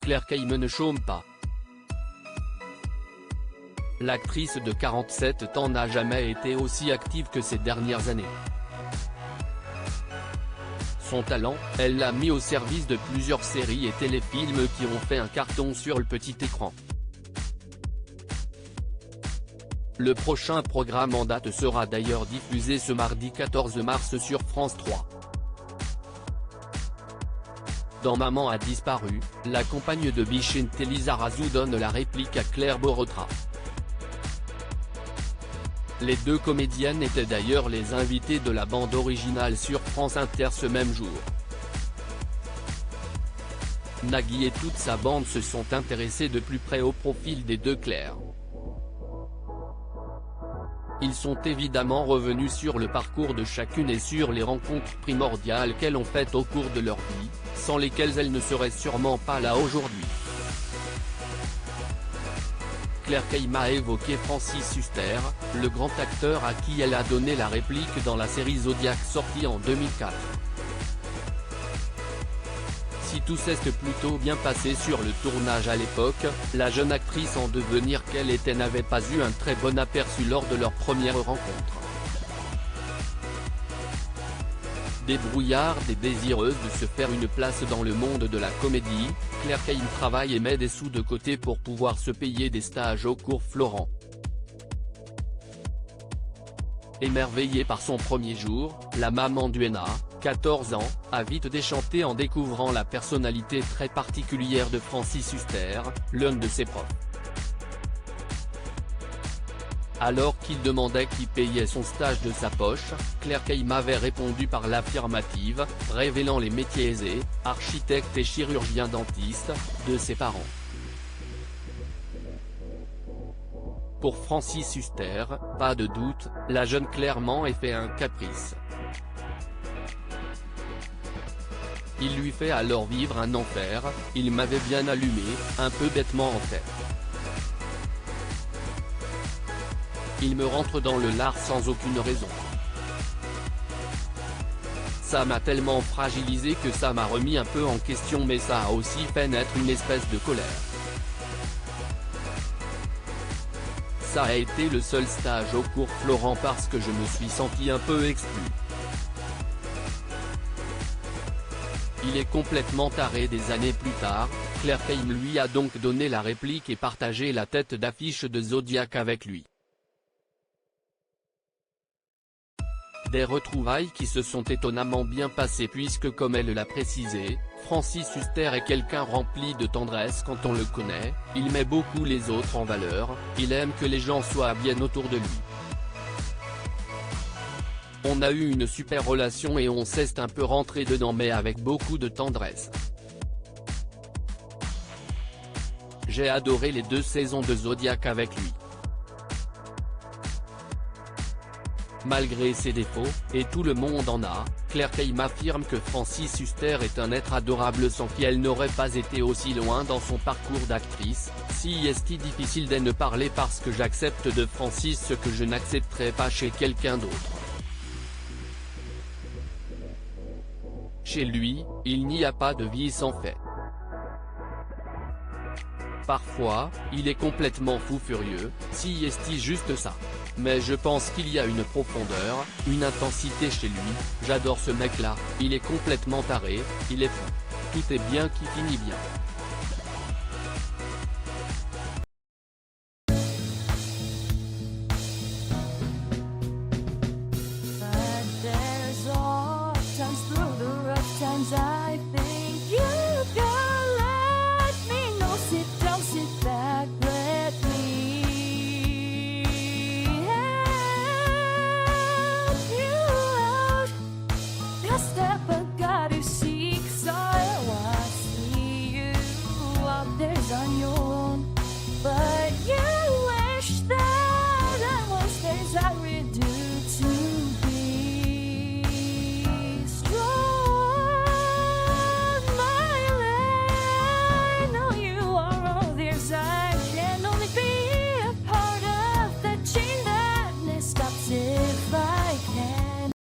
Claire Kayme ne chôme pas. L'actrice de 47 ans n'a jamais été aussi active que ces dernières années. Son talent, elle l'a mis au service de plusieurs séries et téléfilms qui ont fait un carton sur le petit écran. Le prochain programme en date sera d'ailleurs diffusé ce mardi 14 mars sur France 3. Dans Maman a disparu, la compagne de Bichente Lizarazu donne la réplique à Claire Borotra. Les deux comédiennes étaient d'ailleurs les invitées de la bande originale sur France Inter ce même jour. Nagui et toute sa bande se sont intéressés de plus près au profil des deux Claire. Ils sont évidemment revenus sur le parcours de chacune et sur les rencontres primordiales qu'elles ont faites au cours de leur vie, sans lesquelles elles ne seraient sûrement pas là aujourd'hui. Claire Kayme a évoqué Francis Huster, le grand acteur à qui elle a donné la réplique dans la série Zodiac sortie en 2004. Si tout s'est plutôt bien passé sur le tournage à l'époque, la jeune actrice en devenir qu'elle était n'avait pas eu un très bon aperçu lors de leur première rencontre. Débrouillarde et désireuse de se faire une place dans le monde de la comédie, Claire Kayme travaille et met des sous de côté pour pouvoir se payer des stages au cours Florent. Émerveillée par son premier jour, la maman d'Uena, 14 ans, a vite déchanté en découvrant la personnalité très particulière de Francis Huster, l'un de ses profs. Alors qu'il demandait qui payait son stage de sa poche, Claire Kayme avait répondu par l'affirmative, révélant les métiers aisés, architecte et chirurgien dentiste, de ses parents. Pour Francis Huster, pas de doute, la jeune Claire m'en a fait un caprice. Il lui fait alors vivre un enfer, il m'avait bien allumé, un peu bêtement en fait. Il me rentre dans le lard sans aucune raison. Ça m'a tellement fragilisé que ça m'a remis un peu en question, mais ça a aussi fait naître une espèce de colère. Ça a été le seul stage au cours Florent parce que je me suis senti un peu exclu. Il est complètement taré des années plus tard, Claire Kayme lui a donc donné la réplique et partagé la tête d'affiche de Zodiac avec lui. Des retrouvailles qui se sont étonnamment bien passées puisque comme elle l'a précisé, Francis Huster est quelqu'un rempli de tendresse quand on le connaît, il met beaucoup les autres en valeur, il aime que les gens soient bien autour de lui. On a eu une super relation et on s'est un peu rentré dedans mais avec beaucoup de tendresse. J'ai adoré les 2 saisons de Zodiac avec lui. Malgré ses défauts, et tout le monde en a, Claire Kayme affirme que Francis Huster est un être adorable sans qui elle n'aurait pas été aussi loin dans son parcours d'actrice. Si est difficile de ne parler parce que j'accepte de Francis ce que je n'accepterai pas chez quelqu'un d'autre. Chez lui, il n'y a pas de vie sans fait. Parfois, il est complètement fou furieux, si est juste ça. Mais je pense qu'il y a une profondeur, une intensité chez lui, j'adore ce mec-là, il est complètement taré, il est fou. Tout est bien qui finit bien.